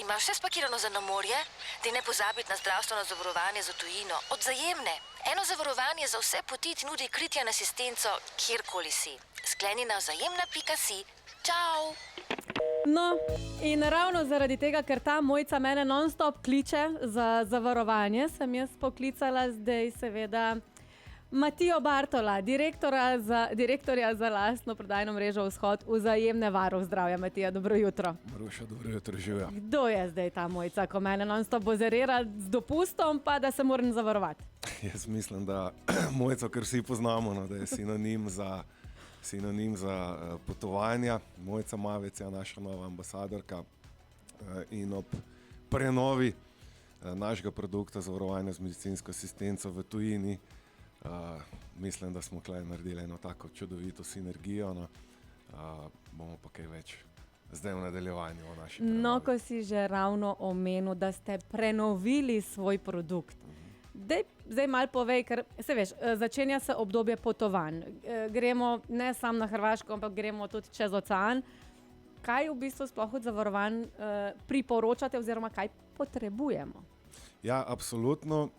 Imaš vse spakirano za na morje? Ti ne pozabiti na zdravstveno zavarovanje za tujino. Od Vzajemne. Eno zavarovanje za vse poti ti nudi kritje in asistenco, kjerkoli si. Skleni na vzajemna.si. Čau! No, in ravno zaradi tega, ker ta Mojca mene non-stop kliče za zavarovanje, sem jaz poklicala zdaj seveda Matijo Bartola, direktorja za lastno prodajno mrežo Vzhod Vzajemne. Varov zdravja, Matija, dobro jutro. Maruša, dobro jutro, živja. Kdo je zdaj ta Mojca, ko mene non-stop bozerira z dopustom, pa da se moram zavarovati? Jaz mislim, da Mojco, kar vsi poznamo, no, da je sinonim za potovanja. Mojca Mavec je naša nova ambasadorka in ob prenovi našega produkta zavarovanja z medicinsko asistenco v tujini mislim, da smo tukaj naredili eno tako čudovito sinergijo. No. Bomo pa kaj več zdaj v nadaljevanju o naši prenovi. No, ko si že ravno omenil, da ste prenovili svoj produkt. Zdaj malo povej, ker se veš, začenja se obdobje potovanj. Gremo ne samo na Hrvaško, ampak gremo tudi čez ocean. Kaj v bistvu sploh od zavarovanj priporočate oziroma kaj potrebujemo? Ja, absolutno.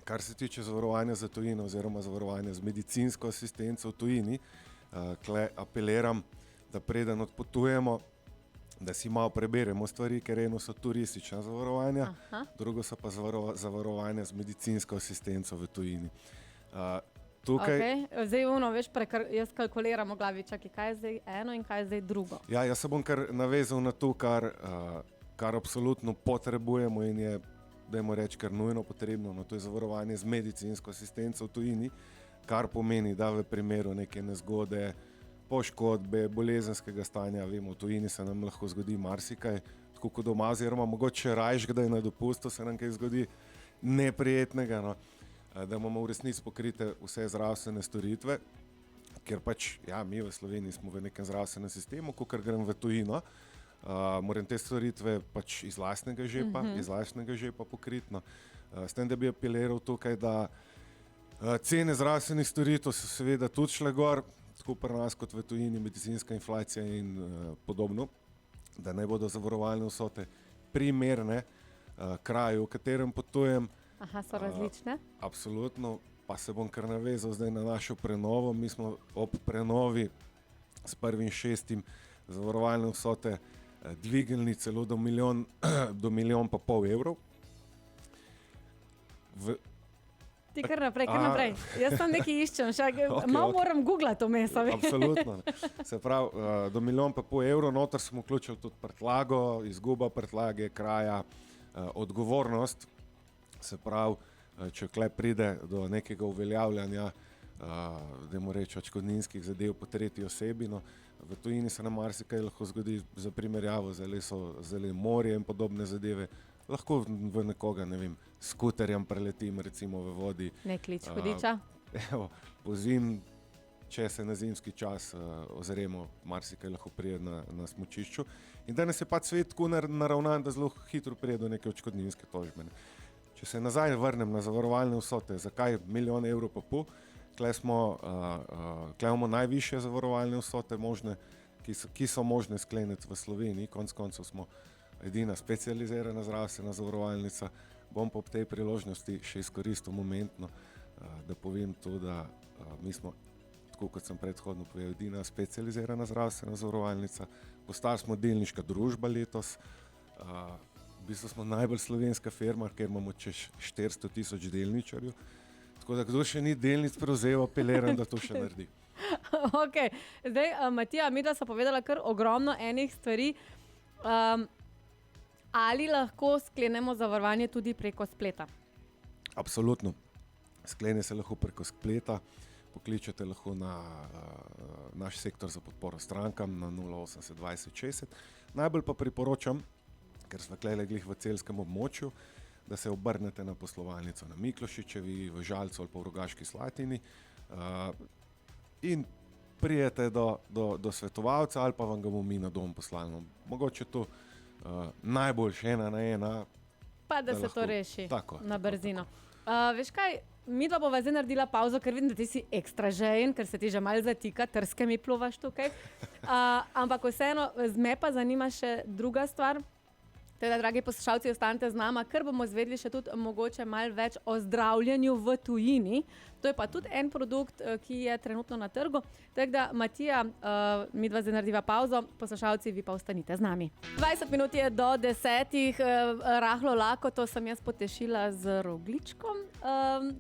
Kar se tiče zavarovanja za tujino oziroma zavarovanja z medicinsko asistenco v tujini, tukaj apeliram, da preden odpotujemo, da si malo preberemo stvari, ker eno so turistična zavarovanja, drugo so pa zavarovanja z medicinsko asistenco v tujini. Okay. Zdaj veš, jaz kalkuliram v glavi, čakaj, kaj je zdaj eno in kaj je zdaj drugo. Ja, jaz se bom kar navezal na to, kar absolutno potrebujemo in je, dajmo reči, kar nujno potrebno, no, to je zavarovanje z medicinsko asistenco v tujini, kar pomeni, da v primeru neke nezgode, poškodbe, bolezenskega stanja, vemo, v tujini se nam lahko zgodi marsikaj, tako kot doma, oziroma mogoče rajš, kdaj na dopustu se nam kaj zgodi neprijetnega, no, da imamo v resnici pokrite vse zdravstvene storitve, ker pač, ja, mi v Sloveniji smo v nekem zdravstvenem sistemu, ko kar grem v tujino, moram te storitve pač iz lastnega žepa pokriti. No. S tem, da bi apeliral tukaj, da cene zdravstvenih storitev so seveda tudi šle gor, tako pri nas kot v tujini, medicinska inflacija in podobno, da naj bodo zavarovalne vsote primerne kraju, v katerem potujem. Aha, so različne? Absolutno, pa se bom kar navezal zdaj na našo prenovo. Mi smo ob prenovi s 1.6. zavarovalne vsote dvignili celo do 1,5 milijona evrov. Ti kar naprej. Jaz tam nekaj iščem, malo moram googlati vmes. Absolutno. Se pravi, do 1,5 milijona evrov, noter smo vključili tudi prtljago, izguba prtljage, kraja, odgovornost. Se pravi, če tukaj pride do nekega uveljavljanja, dajmo reči, odškodninskih zadev po tretji osebi, no, v tujini se nam marsikaj lahko zgodi, za primerjavo, zdaj morje in podobne zadeve, lahko v nekoga, ne vem, skuterjem preletim recimo v vodi. Ne klič hudiča. Evo, pozim, če se na zimski čas ozremo, marsikaj lahko prije na smučišču. In danes je pač svet tako naravnan, da zelo hitro prije do neke odškodninske tožbe. Če se nazaj vrnem na zavarovalne vsote, zakaj 1,5 milijona evrov? Tukaj imamo najvišje zavarovalne vsote možne, ki so možne skleniti v Sloveniji. Konec koncev smo edina specializirana zdravstvena zavarovalnica. Bom pa ob tej priložnosti še izkoristil momentno, da povem to, da mi smo, tako kot sem predhodno povedal, edina specializirana zdravstvena zavarovalnica. Postali smo delniška družba letos. V bistvu smo najbolj slovenska firma, ker imamo čez 400,000 delničarjev. Tako da, kdo še ni delnic prevzel, apeliram, da to še naredi. Ok, zdaj, Matija, mi da so povedala kar ogromno enih stvari. Ali lahko sklenemo zavarovanje tudi preko spleta? Absolutno. Sklene se lahko preko spleta. Pokličete lahko na naš sektor za podporo strankam na 080 20 60. Najbolj pa priporočam, ker smo tukaj glih v celskem območju, da se obrnete na poslovalnico na Miklošičevi, v Žalcu ali pa v Rogaški Slatini in prijete do svetovalca ali pa vam ga bomo mi na dom poslali. Mogoče to najboljše 1 na 1. Pa da se lahko to reši tako, na brzino. Veš kaj, mi dva bova zdaj naredila pauzo, ker vidim, da ti si ekstra žejen, ker se ti že malo zatika, trske mi pluvaš tukaj. Ampak vseeno, me pa zanima še druga stvar. Teda, dragi poslušalci, ostanite z nama, ker bomo izvedeli še tudi mogoče malo več o zdravljenju v tujini. To je pa tudi en produkt, ki je trenutno na trgu. Tako da, Matija, midva zdaj narediva pavzo, poslušalci, vi pa ostanite z nami. 20 minut je do 10, rahlo lako, to sem jaz potešila z rogljičkom.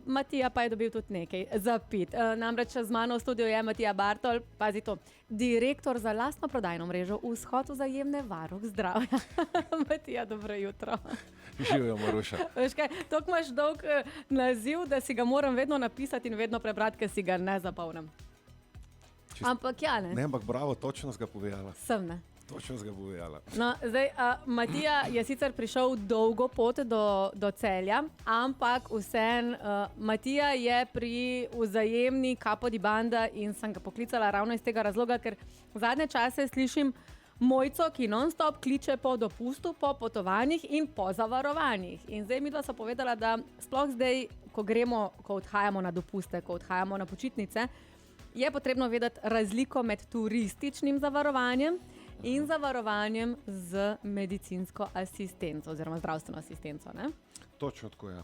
Matija pa je dobil tudi nekaj za pit. Namreč z mano v studiu je Matija Bartol, pazi to, direktor za lastno prodajno mrežo Vzhod Vzajemne, varuh zdravja. Matija, dobro jutro. Živijo, Maruša. Veš kaj, toliko imaš dolg naziv, da si ga moram vedno napisati in vedno prebrati, ker si ga ne zapomnim. Ampak ja, ne. Ne, ampak bravo, točno si ga povedala. Sem, ne. Točno si ga povedala. No, zdaj, Matija je sicer prišel dolgo pot do Celja, ampak vseeno, Matija je pri Vzajemni Capo di Banda in sem ga poklicala ravno iz tega razloga, ker zadnje čase slišim Mojco, ki non-stop kliče po dopustu, po potovanjih in po zavarovanjih. In zdaj midva so povedala, da sploh zdaj, ko odhajamo na dopuste, ko odhajamo na počitnice, je potrebno vedeti razliko med turističnim zavarovanjem in zavarovanjem z medicinsko asistenco oziroma zdravstveno asistenco. Ne? Točno tako je.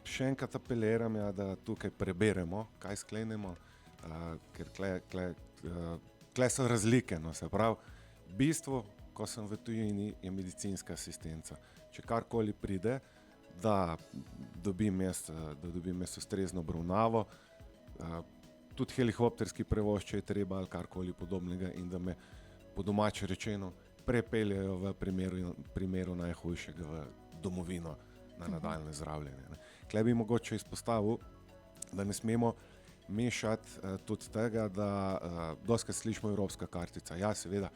Še enkrat apeliram, da tukaj preberemo, kaj sklenemo, ker tle so razlike. No, se pravi, bistvo, ko sem v tujini, je medicinska asistenca. Če karkoli pride, da dobim jaz ustrezno obravnavo, tudi helikopterski prevoz, če je treba ali karkoli podobnega, in da me po domače rečeno prepeljejo v primeru najhujšega v domovino na nadaljne zdravljenje. Tle bi mogoče izpostavil, da ne smemo mešati tudi tega, da dostikrat slišimo evropska kartica. Ja, seveda,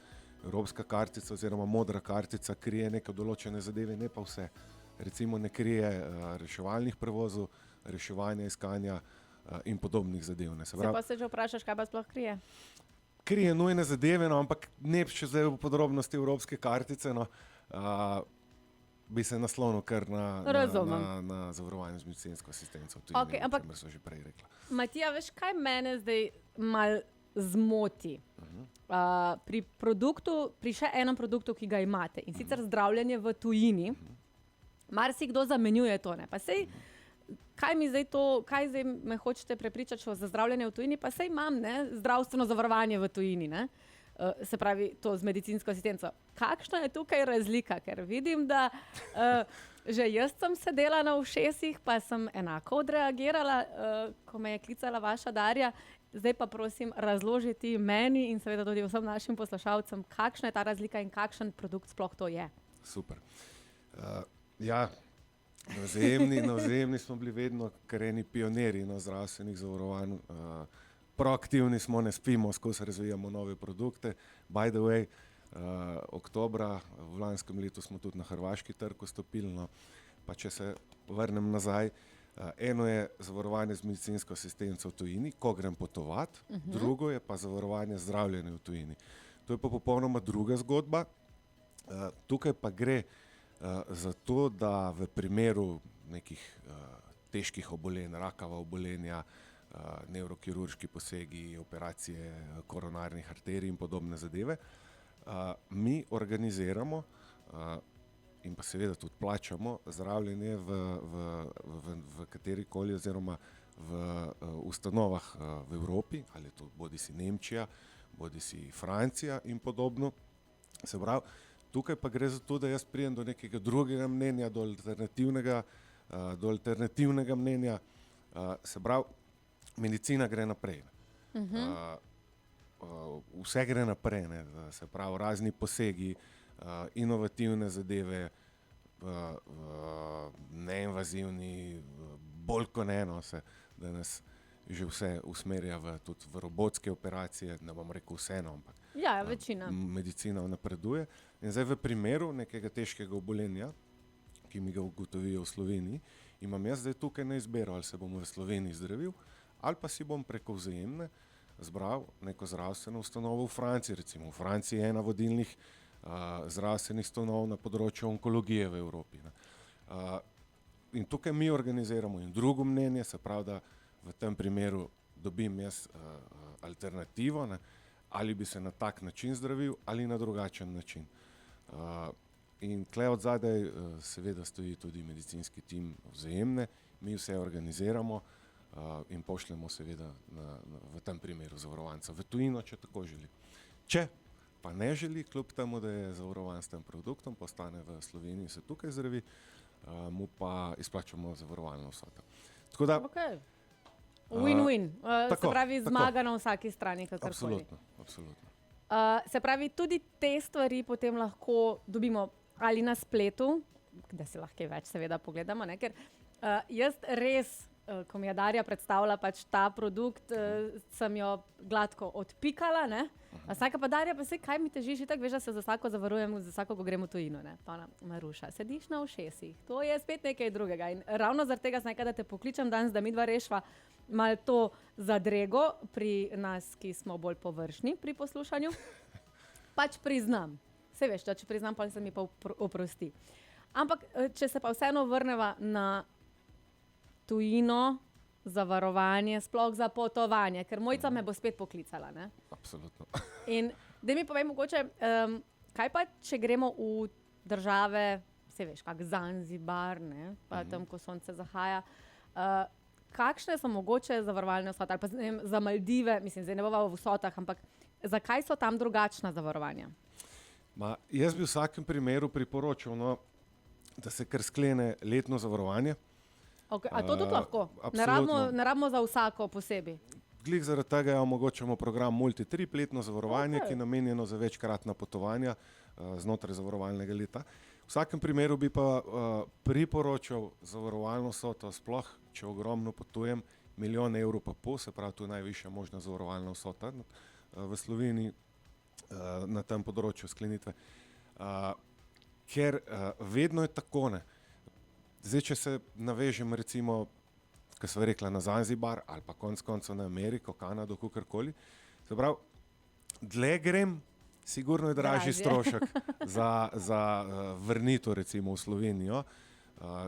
evropska kartica oziroma modra kartica krije neke določene zadeve, ne pa vse. Recimo ne krije reševalnih prevozov, reševanja, iskanja in podobnih zadev. Se pa se že vprašaš, kaj pa sploh krije? Krije nujne zadeve, no, ampak ne še zdaj v podrobnosti evropske kartice, no, bi se naslonil kar na zavarovanje z medicinsko asistenco. Okay, ampak so že prej rekla. Matija, veš, kaj mene zdaj mal zmoti? Pri še enem produktu, ki ga imate, in sicer zdravljenje v tujini, marsikdo zamenjuje to, ne? Pa sej, kaj zdaj me hočete prepričati za zdravljenje v tujini, pa sej imam, ne, zdravstveno zavarovanje v tujini, ne? Se pravi, to z medicinsko asistenco. Kakšna je tukaj razlika? Ker vidim, da že jaz sem sedela na ušesih, pa sem enako odreagirala, ko me je klicala vaša Darja. Zdaj pa prosim razložiti meni in seveda tudi vsem našim poslušalcem, kakšna je ta razlika in kakšen produkt sploh to je. Super. Ja, na Vzajemni smo bili vedno kar eni pionirji na zdravstvenih zavarovanj. Proaktivni smo, ne spimo, skozi razvijamo nove produkte. By the way, oktobra v lanskem letu smo tudi na hrvaški trg vstopili, no, pa če se vrnem nazaj, eno je zavarovanje z medicinsko asistenco v tujini, ko grem potovati, drugo je pa zavarovanje zdravljenja v tujini. To je pa popolnoma druga zgodba. Tukaj pa gre za to, da v primeru nekih težkih obolenj, rakava obolenja, nevrokirurški posegi, operacije koronarnih arterij in podobne zadeve, mi organiziramo in pa seveda tudi plačamo zdravljenje v katerikoli oziroma v ustanovah v Evropi, ali to bodisi Nemčija, bodisi Francija in podobno. Se pravi, tukaj pa gre za to, da jaz pridem do nekega drugega mnenja, do alternativnega mnenja. Se pravi, medicina gre naprej. Vse gre naprej, ne? Se pravi, razni posegi, inovativne zadeve, neinvazivni, bolj kot eno se, da nas že vse usmerja tudi v robotske operacije, ne bom rekel vseeno, ampak ja, večina. Medicina napreduje. In zdaj v primeru nekega težkega obolenja, ki mi ga ugotovijo v Sloveniji, imam jaz zdaj tukaj na izbiro, ali se bom v Sloveniji zdravil, ali pa si bom preko Vzajemne zbral neko zdravstveno ustanovo v Franciji. Recimo v Franciji je ena vodilnih zdravstvenih ustanov na področju onkologije v Evropi. In tukaj mi organiziramo in drugo mnenje, se pravi, da v tem primeru dobim jaz alternativo, ne, ali bi se na tak način zdravil ali na drugačen način. In tle od zadaj seveda stoji tudi medicinski tim Vzajemne, mi vse organiziramo in pošljemo seveda v tem primeru zavarovanca v tujino, če tako želi. Če pa ne želi, kljub temu, da je zavarovan s tem produktom, pa ostane v Sloveniji, se tukaj zdravi, mu pa izplačamo zavarovalno vsoto. Tako da, Okay. Win-win, se tako, pravi tako. zmaga na vsaki strani, kakorkoli. absolutno. Se pravi, tudi te stvari potem lahko dobimo ali na spletu, da si lahko kaj več seveda pogledamo, ne? Ker jaz res, ko mi je Darja predstavila pač ta produkt, sem jo gladko odpikala, ne? Vsaka pa Darja, pa saj kaj mi težiš, itak veš, da se za vsako zavarujem, za vsako, ko gremo v tujino, ne? Pa ona, Maruša, sediš na ušesih, to je spet nekaj drugega. In ravno zaradi tega sem rekla, da te pokličem danes, da midva rešva malo to zadrego pri nas, ki smo bolj površni pri poslušanju. Pač priznam. Saj veš, da če priznam, pa se mi pa oprosti. Ampak, če se pa vseeno vrneva na tujino, zavarovanje, sploh za potovanje, ker Mojca me bo spet poklicala, ne? Absolutno. In da mi povej mogoče, kaj pa, če gremo v države, saj veš, kak Zanzibar, ne? Pa tam, ko sonce zahaja, kakšne so mogoče zavarovalne vsote, ali pa ne vem, za Maldive, mislim, zdaj ne bova v vsotah, ampak zakaj so tam drugačna zavarovanja? Jaz bi v vsakem primeru priporočal, no, da se kar sklene letno zavarovanje. Okay, a to tudi lahko? absolutno. Ne rabimo za vsako posebej? Glih zaradi tega omogočamo program Multitrip, letno zavarovanje, ki je namenjeno za večkratna potovanja znotraj zavarovalnega leta. V vsakem primeru bi pa priporočal zavarovalno vsoto, sploh če ogromno potujem, 1,5 milijona pa pol, se pravi, to je najvišja možna zavarovalna vsota v Sloveniji na tem področju sklenitve. Ker vedno je tako, ne. Zdaj, če se navežem recimo, ko sva rekla na Zanzibar ali pa konec koncev na Ameriko, Kanado, kakorkoli, se pravi, dlje grem, sigurno je dražji strošek za vrnitev recimo v Slovenijo,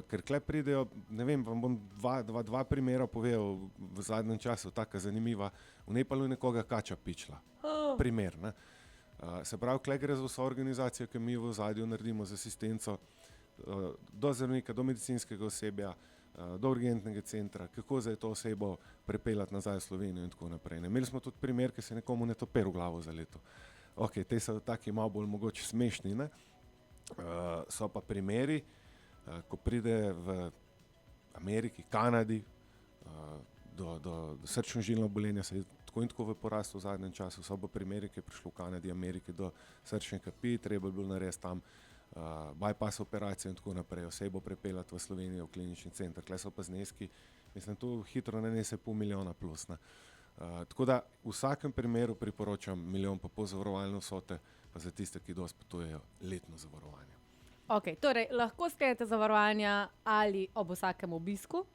ker kle pridejo, ne vem, vam bom dva primera povedal v zadnjem času, taka zanimiva, v Nepalu nekoga kača pičla, primer, ne. Se pravi, kle gre za vso organizacijo, ki mi v ozadju naredimo z asistenco, do zdravnika, do medicinskega osebja, do urgentnega centra, kako zdaj to osebo prepeljati nazaj v Slovenijo in tako naprej. Imeli smo tudi primer, ki se je nekomu netopir v glavo zaletel. Ok, te so taki malo bolj mogoče smešni, ne? So pa primeri, ko pride v Ameriki, Kanadi do srčno-žilno obolenja, se je tako in tako v porastu v zadnjem času, so pa primeri, ki je prišlo v Kanadi, Ameriki do srčne kapi, treba je bilo narediti tam bypass operacijo in tako naprej, osebo prepeljati v Slovenijo v klinični center. Kle so pa zneski, mislim, to hitro nanese 500 000 plus. Tako da v vsakem primeru priporočam 1,5 milijona zavarovalne vsote, pa za tiste, ki dosti potujejo, letno zavarovanje. Ok, torej lahko sklenete zavarovanja ali ob vsakem obisku,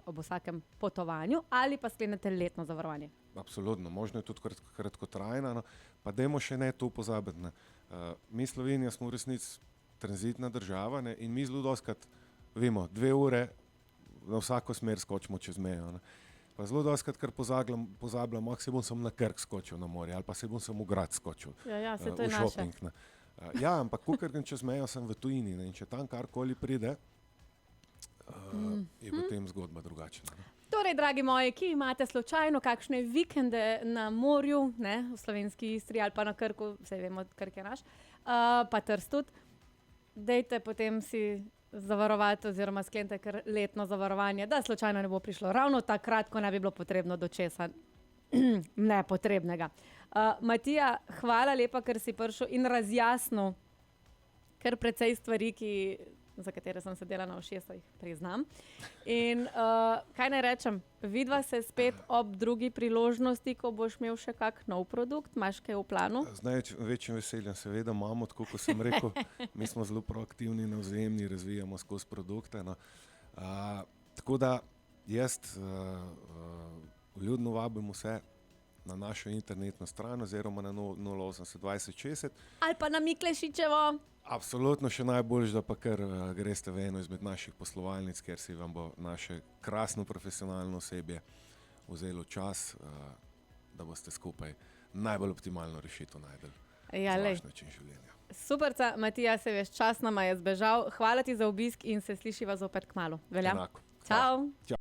ob vsakem potovanju, ali pa sklenete letno zavarovanje. Absolutno, možno je tudi kratkotrajna, no, pa dajmo še ne to pozabiti, ne. Mi Slovenija smo v resnici tranzitna država, ne, in mi zelo dostikrat, vemo, 2 ure na vsako smer skočimo čez mejo, ne. Pa zelo dostikrat kar pozabljamo, se bom samo na Krk skočil na morje, ali pa se bom samo v grad skočil, Ja, saj to je v naše. šoping, ne. Ja, ampak kakor grem čez mejo, sem v tujini, ne, in če tam karkoli pride, je potem zgodba drugačna, ne. Torej, dragi moji, ki imate slučajno kakšne vikende na morju, ne, v slovenski Istri ali pa na Krku, vsej vemo, Krk je naš, pa Trst tudi, dejte potem si zavarovati oziroma sklenite kar letno zavarovanje, da slučajno ne bo prišlo ravno takrat, ko ne bi bilo potrebno do česa nepotrebnega. Matija, hvala lepa, ker si prišel in razjasnil kar precej stvari, za katere sem sedela na ušesih, priznam. In kaj naj rečem, vidva se spet ob drugi priložnosti, ko boš imel še kak nov produkt, imaš kaj v planu? Z največjim veseljem, seveda imamo, tako kot sem rekel, mi smo zelo proaktivni na Vzajemni, razvijamo skozi produkte, no. Tako da jaz vljudno vabim vse na našo internetno stran oziroma na 080 20 60. Ali pa na Miklešičevo? Absolutno še najboljš, da pa kar greste v eno izmed naših poslovalnic, ker si vam bo naše krasno profesionalno osebje vzelo čas, da boste skupaj najbolj optimalno rešitev najdeli za vaš način življenja. Superca, Matija, se veš, čas nama je zbežal. Hvala ti za obisk in se slišiva zopet kmalu. Velja? Enako. Čau! Čau.